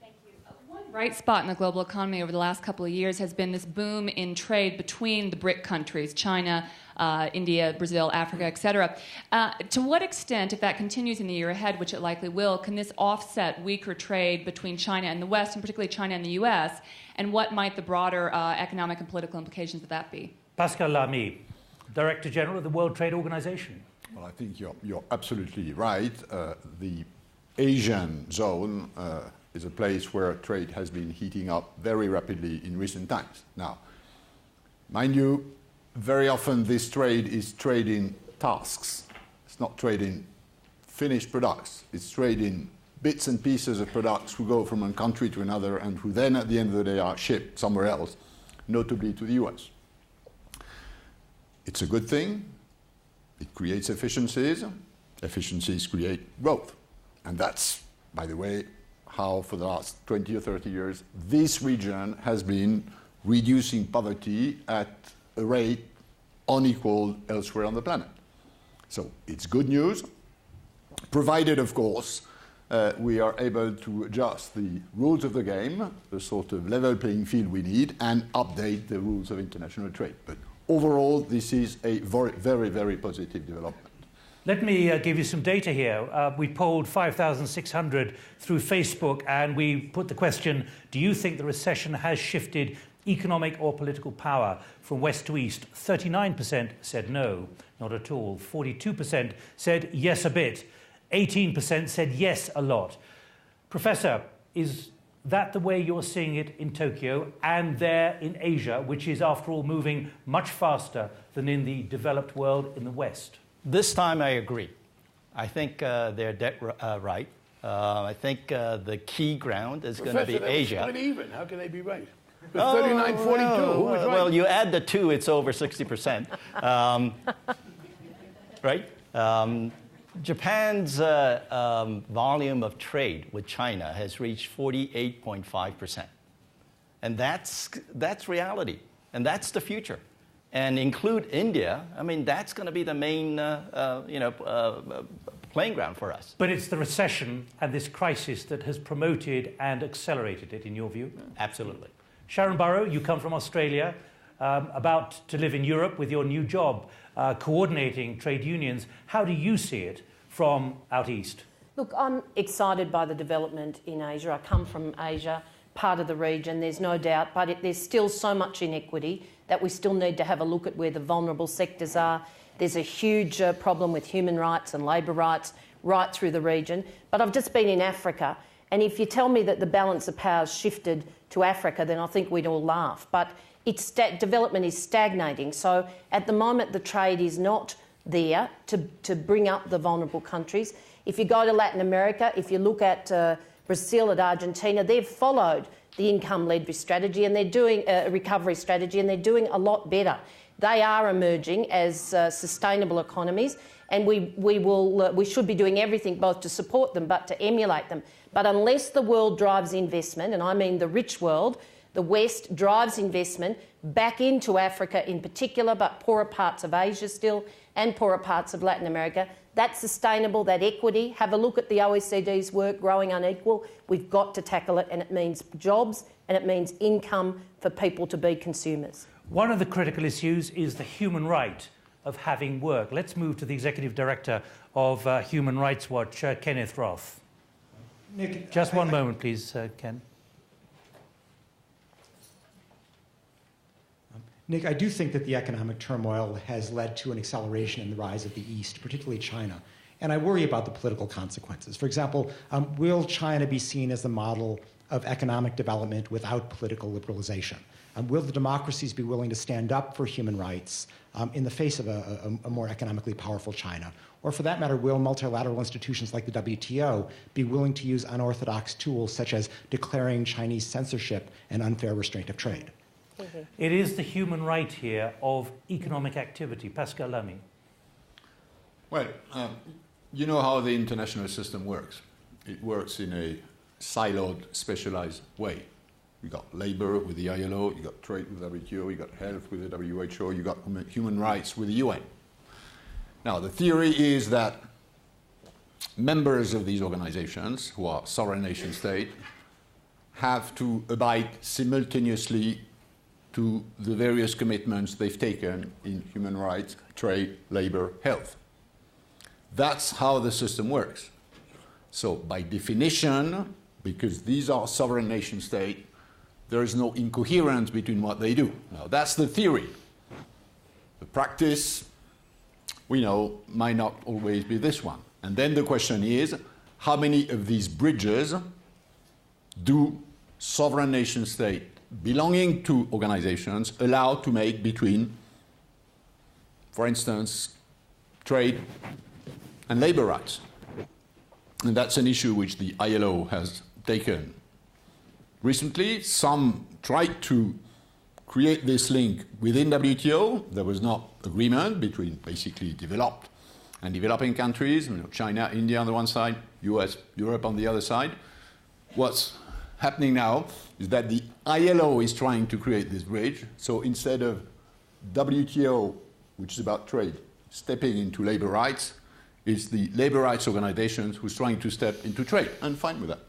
Thank you. One bright spot in the global economy over the last couple of years has been this boom in trade between the BRIC countries, China, India, Brazil, Africa, etc. To what extent, if that continues in the year ahead, which it likely will, can this offset weaker trade between China and the West, and particularly China and the US, and what might the broader economic and political implications of that be?
Pascal Lamy, Director General of the World Trade Organization.
Well, I think you're absolutely right. The Asian zone is a place where trade has been heating up very rapidly in recent times. Now, mind you, very often this trade is trading tasks. It's not trading finished products. It's trading bits and pieces of products who go from one country to another and who then at the end of the day are shipped somewhere else, notably to the US. It's a good thing. It creates efficiencies. Efficiencies create growth. And that's, by the way, how for the last 20 or 30 years this region has been reducing poverty at a rate unequaled elsewhere on the planet. So it's good news, provided, of course, we are able to adjust the rules of the game, the sort of level playing field we need, and update the rules of international trade. But overall, this is a very, very, very positive development.
Let me give you some data here. We polled 5,600 through Facebook, and we put the question, do you think the recession has shifted economic or political power from west to east? 39% said no, not at all. 42% said yes a bit. 18% said yes a lot. Professor, is that the way you're seeing it in Tokyo and there in Asia, which is, after all, moving much faster than in the developed world in the West?
This time I agree. I think they're dead right. I think the key ground is going to be Asia.
Split even. How can they be right? 39-42. Who was right?
Well, you add the two, it's over 60%. Right? Japan's volume of trade with China has reached 48.5%. And that's reality. And that's the future. And include India, I mean, that's going to be the main playing ground for us.
But it's the recession and this crisis that has promoted and accelerated it, in your view?
Absolutely.
Sharan Burrow, you come from Australia, about to live in Europe with your new job, coordinating trade unions. How do you see it from out east?
Look, I'm excited by the development in Asia. I come from Asia, part of the region, there's no doubt, but there's still so much inequity that we still need to have a look at where the vulnerable sectors are. There's a huge problem with human rights and labour rights right through the region. But I've just been in Africa, and if you tell me that the balance of powers shifted to Africa, then I think we'd all laugh. But development is stagnating. So at the moment, the trade is not there to bring up the vulnerable countries. If you go to Latin America, if you look at Brazil, at Argentina, they've followed the income-led strategy and they're doing a recovery strategy, and they're doing a lot better. They are emerging as sustainable economies, and we should be doing everything both to support them but to emulate them. But unless the world drives investment, and I mean the rich world, the West drives investment back into Africa in particular, but poorer parts of Asia still, and poorer parts of Latin America, that's sustainable, that equity. Have a look at the OECD's work, growing unequal. We've got to tackle it, and it means jobs and it means income for people to be consumers.
One of the critical issues is the human right of having work. Let's move to the Executive Director of Human Rights Watch, Kenneth Roth.
Nick,
Just one moment, please, Ken.
Nick, I do think that the economic turmoil has led to an acceleration in the rise of the East, particularly China. And I worry about the political consequences. For example, will China be seen as the model of economic development without political liberalization? Will the democracies be willing to stand up for human rights in the face of a more economically powerful China? Or for that matter, will multilateral institutions like the WTO be willing to use unorthodox tools such as declaring Chinese censorship and unfair restraint of trade?
It is the human right here of economic activity. Pascal Lamy.
Well, you know how the international system works. It works in a siloed, specialized way. You got labor with the ILO, you got trade with the WTO, you got health with the WHO, you got human rights with the UN. Now, the theory is that members of these organizations, who are sovereign nation states, have to abide simultaneously to the various commitments they've taken in human rights, trade, labor, health. That's how the system works. So by definition, because these are sovereign nation states, there is no incoherence between what they do. Now, that's the theory. The practice, we know, might not always be this one. And then the question is, how many of these bridges do sovereign nation states belonging to organizations allow to make between, for instance, trade and labor rights? And that's an issue which the ILO has taken recently. Some tried to create this link within WTO. There was not agreement between basically developed and developing countries, China, India on the one side, US, Europe on the other side. What's happening now is that the ILO is trying to create this bridge. So instead of WTO, which is about trade, stepping into labor rights, it's the labor rights organizations who's trying to step into trade. I'm fine with that.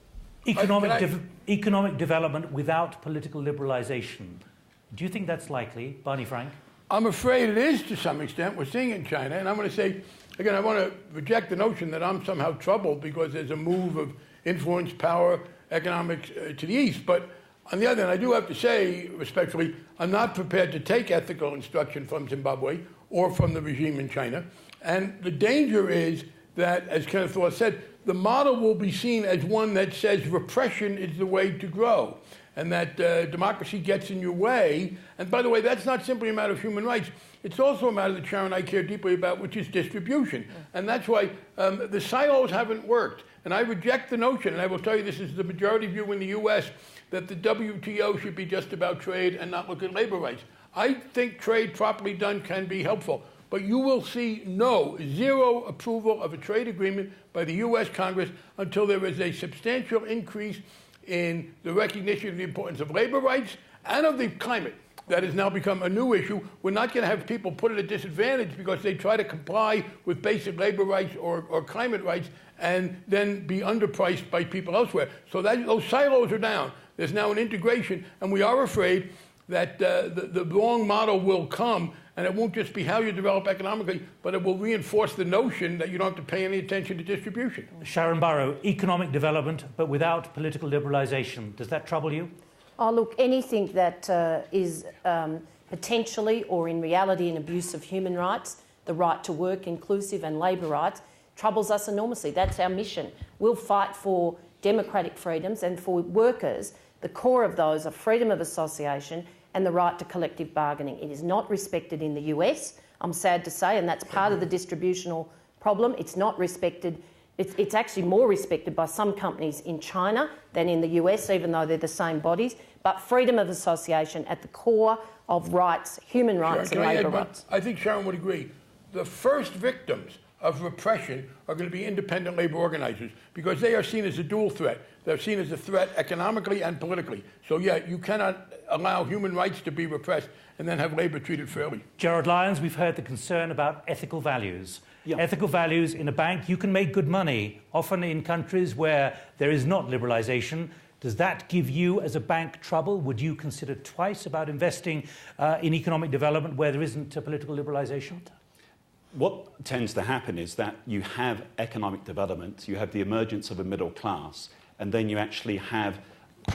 Economic development without political liberalization. Do you think that's likely? Barney Frank?
I'm afraid it is to some extent. We're seeing it in China. And I'm going to say, again, I want to reject the notion that I'm somehow troubled because there's a move of influence, power, economics to the east. But on the other hand, I do have to say, respectfully, I'm not prepared to take ethical instruction from Zimbabwe or from the regime in China. And the danger is that, as Kenneth Roth said, the model will be seen as one that says repression is the way to grow and that democracy gets in your way. And by the way, that's not simply a matter of human rights. It's also a matter that Sharon and I care deeply about, which is distribution. And that's why the silos haven't worked. And I reject the notion, and I will tell you this is the majority view in the US, that the WTO should be just about trade and not look at labor rights. I think trade properly done can be helpful. But you will see zero approval of a trade agreement by the US Congress until there is a substantial increase in the recognition of the importance of labor rights and of the climate. That has now become a new issue. We're not going to have people put at a disadvantage because they try to comply with basic labor rights or climate rights and then be underpriced by people elsewhere. So those silos are down. There's now an integration, and we are afraid that the wrong model will come, and it won't just be how you develop economically, but it will reinforce the notion that you don't have to pay any attention to distribution.
Sharan Burrow, economic development, but without political liberalization. Does that trouble you?
Oh, look, anything that is potentially or in reality an abuse of human rights, the right to work, inclusive and labour rights, troubles us enormously. That's our mission. We'll fight for democratic freedoms, and for workers, the core of those are freedom of association and the right to collective bargaining. It is not respected in the US, I'm sad to say, and that's part of the distributional problem. It's not respected. It's actually more respected by some companies in China than in the US, even though they're the same bodies. But freedom of association at the core of rights, human rights and labour rights.
I think Sharon would agree. The first victims of repression are going to be independent labour organisers because they are seen as a dual threat. They're seen as a threat economically and politically. So, yeah, you cannot allow human rights to be repressed and then have labour treated fairly.
Gerard Lyons, we've heard the concern about ethical values.
Yeah.
Ethical values in a bank, you can make good money, often in countries where there is not liberalisation. Does that give you, as a bank, trouble? Would you consider twice about investing in economic development where there isn't political liberalisation?
What tends to happen is that you have economic development, you have the emergence of a middle class, and then you actually have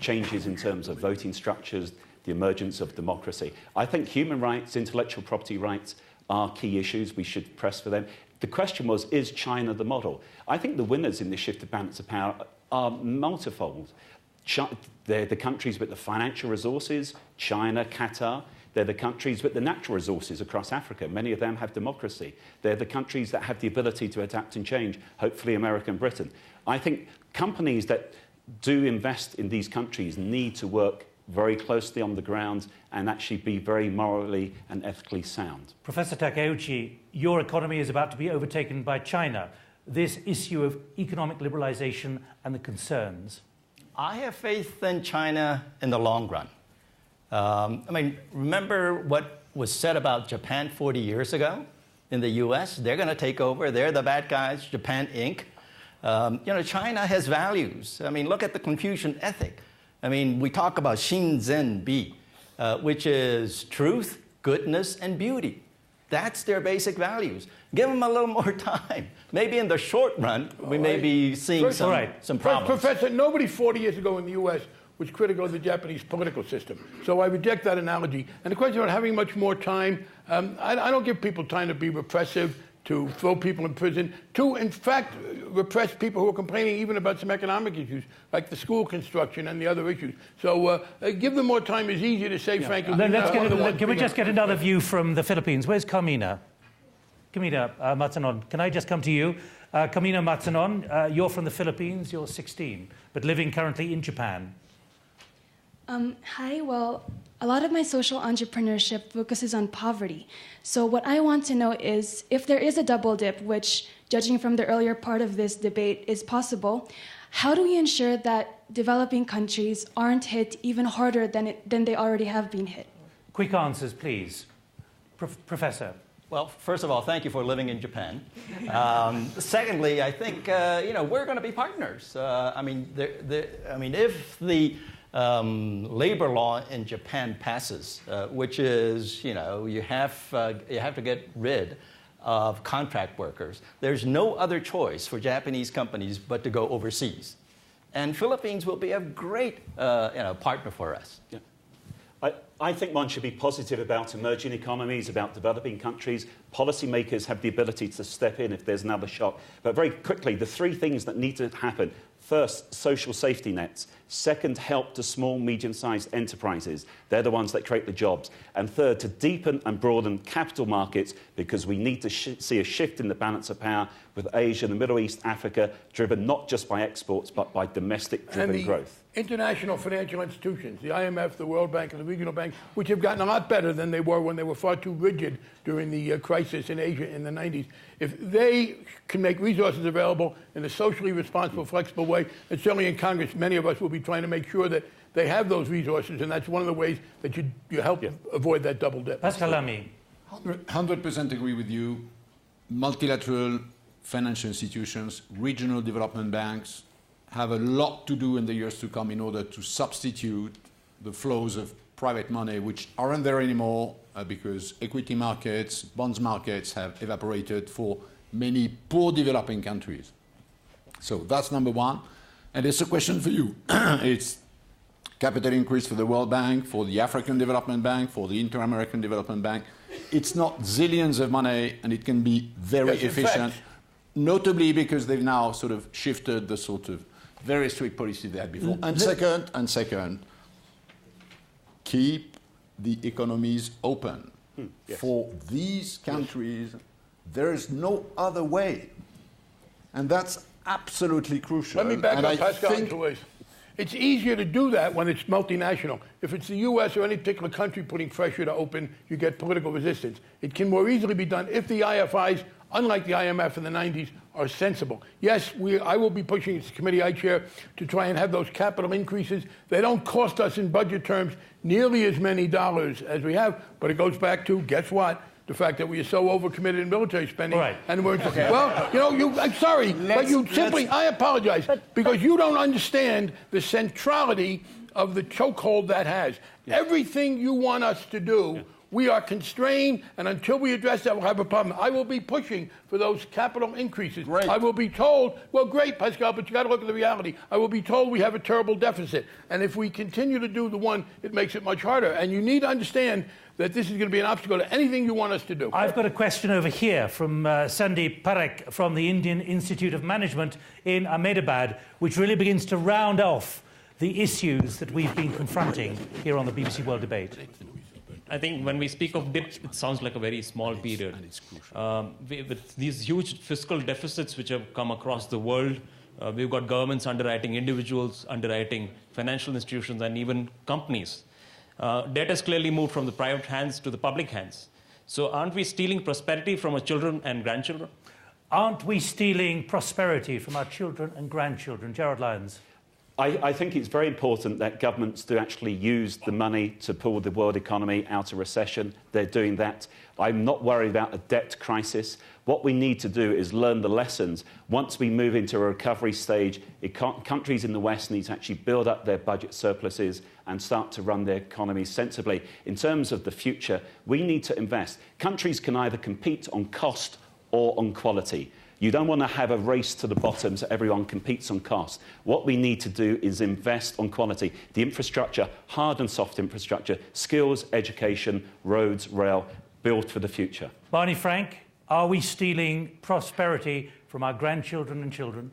changes in terms of voting structures, the emergence of democracy. I think human rights, intellectual property rights are key issues. We should press for them. The question was, is China the model? I think the winners in this shift of balance of power are multifold. They're the countries with the financial resources, China, Qatar. They're the countries with the natural resources across Africa. Many of them have democracy. They're the countries that have the ability to adapt and change, hopefully America and Britain. I think companies that do invest in these countries need to work very closely on the ground and actually be very morally and ethically sound.
Professor Takeuchi, your economy is about to be overtaken by China. This issue of economic liberalization and the concerns.
I have faith in China in the long run. Remember what was said about Japan 40 years ago in the US? They're going to take over. They're the bad guys, Japan Inc. China has values. Look at the Confucian ethic. We talk about Shinzen Bi, which is truth, goodness, and beauty. That's their basic values. Give them a little more time. Maybe in the short run, we may be seeing some problems.
Professor, nobody 40 years ago in the U.S. was critical of the Japanese political system. So I reject that analogy. And the question about having much more time, I don't give people time to be repressive, to throw people in prison, to, in fact, repress people who are complaining even about some economic issues, like the school construction and the other issues. So give them more time is easier to say, frankly.
Can we just get another view from the Philippines? Where's Carmina? Carmina Matsanon, can I just come to you? Carmina Matsanon, you're from the Philippines, you're 16, but living currently in Japan.
Hi, well, a lot of my social entrepreneurship focuses on poverty. So what I want to know is, if there is a double dip, which, judging from the earlier part of this debate, is possible, how do we ensure that developing countries aren't hit even harder than they already have been hit?
Quick answers, please. Professor.
Well, first of all, thank you for living in Japan. Secondly, I think we're going to be partners. If the labor law in Japan passes, which is, you have to get rid of contract workers. There's no other choice for Japanese companies but to go overseas. And Philippines will be a great partner for us.
Yeah. I think one should be positive about emerging economies, about developing countries. Policymakers have the ability to step in if there's another shock. But very quickly, the three things that need to happen. First, social safety nets. Second, help to small, medium-sized enterprises. They're the ones that create the jobs. And third, to deepen and broaden capital markets, because we need to see a shift in the balance of power with Asia, the Middle East, Africa, driven not just by exports, but by domestic-driven growth.
International financial institutions, the IMF, the World Bank, and the regional banks, which have gotten a lot better than they were when they were far too rigid during the crisis in Asia in the 90s. If they can make resources available in a socially responsible, flexible way, and certainly in Congress, many of us will be trying to make sure that they have those resources, and that's one of the ways that you help avoid that double dip.
Pascal Lamy.
100% agree with you. Multilateral financial institutions, regional development banks have a lot to do in the years to come in order to substitute the flows of private money, which aren't there anymore because equity markets, bonds markets have evaporated for many poor developing countries. So that's number one. And it's a question for you. It's capital increase for the World Bank, for the African Development Bank, for the Inter-American Development Bank. It's not zillions of money, and it can be very efficient, notably because they've now sort of shifted the sort of very strict policy they had before. And second, keep the economies open. For these countries, there is no other way. And that's absolutely crucial.
Let me back up Pascal, please. It's easier to do that when it's multinational. If it's the U.S. or any particular country putting pressure to open, you get political resistance. It can more easily be done if the IFIs, unlike the IMF in the 90s, are sensible. Yes, I will be pushing this committee I chair to try and have those capital increases. They don't cost us in budget terms nearly as many dollars as we have, but it goes back to, guess what? The fact that we are so overcommitted in military spending.
Right.
And we're, well, I'm sorry, but you simply, I apologize, because you don't understand the centrality of the chokehold that has. Everything you want us to do, We are constrained, and until we address that, we'll have a problem. I will be pushing for those capital increases.
Great.
I will be told, well, great, Pascal, but you got to look at the reality. I will be told we have a terrible deficit. And if we continue to do the one, it makes it much harder. And you need to understand that this is going to be an obstacle to anything you want us to do.
I've got a question over here from Sandeep Parekh from the Indian Institute of Management in Ahmedabad, which really begins to round off the issues that we've been confronting here on the BBC World Debate.
I think when we speak of dip, it sounds like a very small period. With these huge fiscal deficits which have come across the world, we've got governments underwriting individuals, underwriting financial institutions, and even companies. Debt has clearly moved from the private hands to the public hands. So aren't we stealing prosperity from our children and grandchildren?
Aren't we stealing prosperity from our children and grandchildren? Gerard, Lyons.
I think it's very important that governments do actually use the money to pull the world economy out of recession. They're doing that. I'm not worried about a debt crisis. What we need to do is learn the lessons. Once we move into a recovery stage, countries in the West need to actually build up their budget surpluses and start to run their economies sensibly. In terms of the future, we need to invest. Countries can either compete on cost or on quality. You don't want to have a race to the bottom so everyone competes on cost. What we need to do is invest on quality. The infrastructure, hard and soft infrastructure, skills, education, roads, rail, built for the future.
Barney Frank, are we stealing prosperity from our grandchildren and children?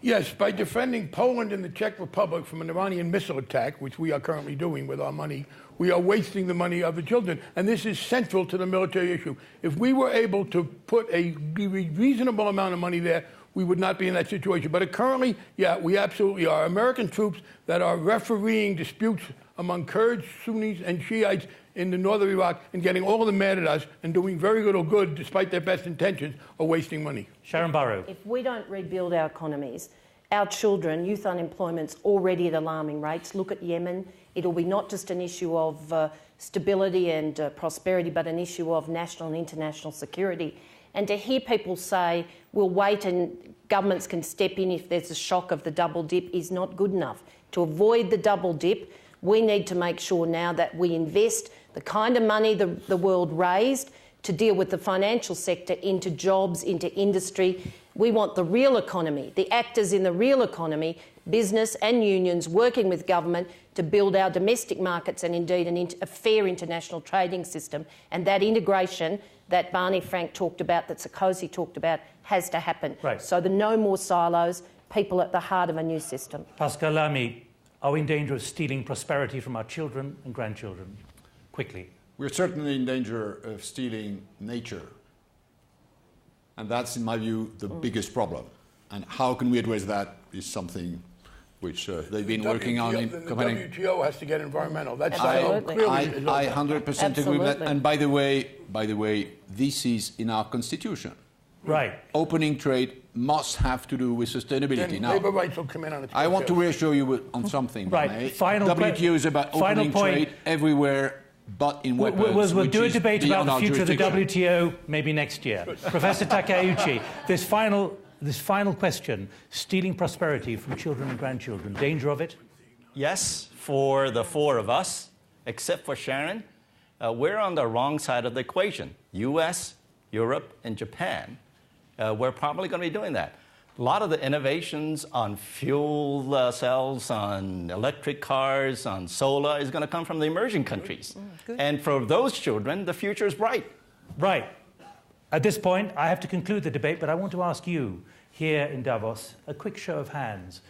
Yes, by defending Poland and the Czech Republic from an Iranian missile attack, which we are currently doing with our money, we are wasting the money of the children. And this is central to the military issue. If we were able to put a reasonable amount of money there, we would not be in that situation. But currently, yeah, we absolutely are. American troops that are refereeing disputes among Kurds, Sunnis, and Shiites in the northern Iraq and getting all of them mad at us and doing very little good despite their best intentions are wasting money.
Sharan Burrow.
If we don't rebuild our economies, our children, youth unemployment's already at alarming rates. Look at Yemen. It'll be not just an issue of stability and prosperity, but an issue of national and international security. And to hear people say, we'll wait and governments can step in if there's a shock of the double dip is not good enough. To avoid the double dip, we need to make sure now that we invest the kind of money the world raised to deal with the financial sector into jobs, into industry. We want the real economy, the actors in the real economy, business and unions working with government to build our domestic markets and indeed a fair international trading system. And that integration that Barney Frank talked about, that Sarkozy talked about, has to happen.
Right.
So the no more silos, people at the heart of a new system.
Pascal, Lamy, are we in danger of stealing prosperity from our children and grandchildren? Quickly.
We're certainly in danger of stealing nature. And that's, in my view, the biggest problem. And how can we address that is something which they've been working on in Copenhagen.
The WTO has to get environmental. That's
I 100% agree with that. And by the way, this is in our constitution.
Right.
Opening trade must have to do with sustainability.
Then
now,
labor rights will come in on its
I want to reassure you on something.
Right.
WTO is about opening trade everywhere but in weapons.
We'll do a debate about the future of the WTO maybe next year. Professor Takeuchi, this final question, stealing prosperity from children and grandchildren, danger of it?
Yes, for the four of us, except for Sharan, we're on the wrong side of the equation. US, Europe, and Japan, we're probably going to be doing that. A lot of the innovations on fuel cells, on electric cars, on solar is going to come from the emerging countries. And for those children, the future is bright.
Right. At this point, I have to conclude the debate, but I want to ask you here in Davos, a quick show of hands.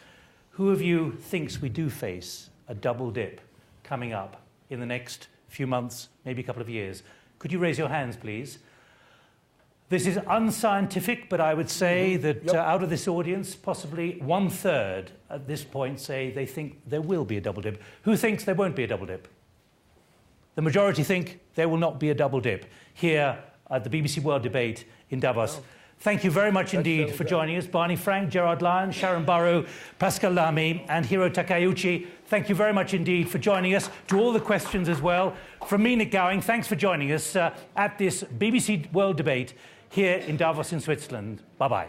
Who of you thinks we do face a double dip coming up in the next few months, maybe a couple of years? Could you raise your hands, please? This is unscientific, but I would say that out of this audience, possibly 1/3 at this point say they think there will be a double dip. Who thinks there won't be a double dip? The majority think there will not be a double dip here at the BBC World Debate in Davos. Thank you very much indeed for joining us. Barney Frank, Gerard, Lyons, Sharan Burrow, Pascal, Lamy, and Hiro Takeuchi. Thank you very much indeed for joining us. To all the questions as well. From me, Nick Gowing, thanks for joining us at this BBC World Debate here in Davos in Switzerland. Bye-bye.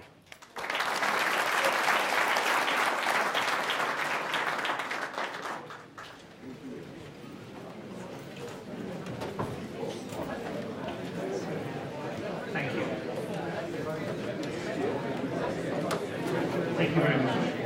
Thank you very much.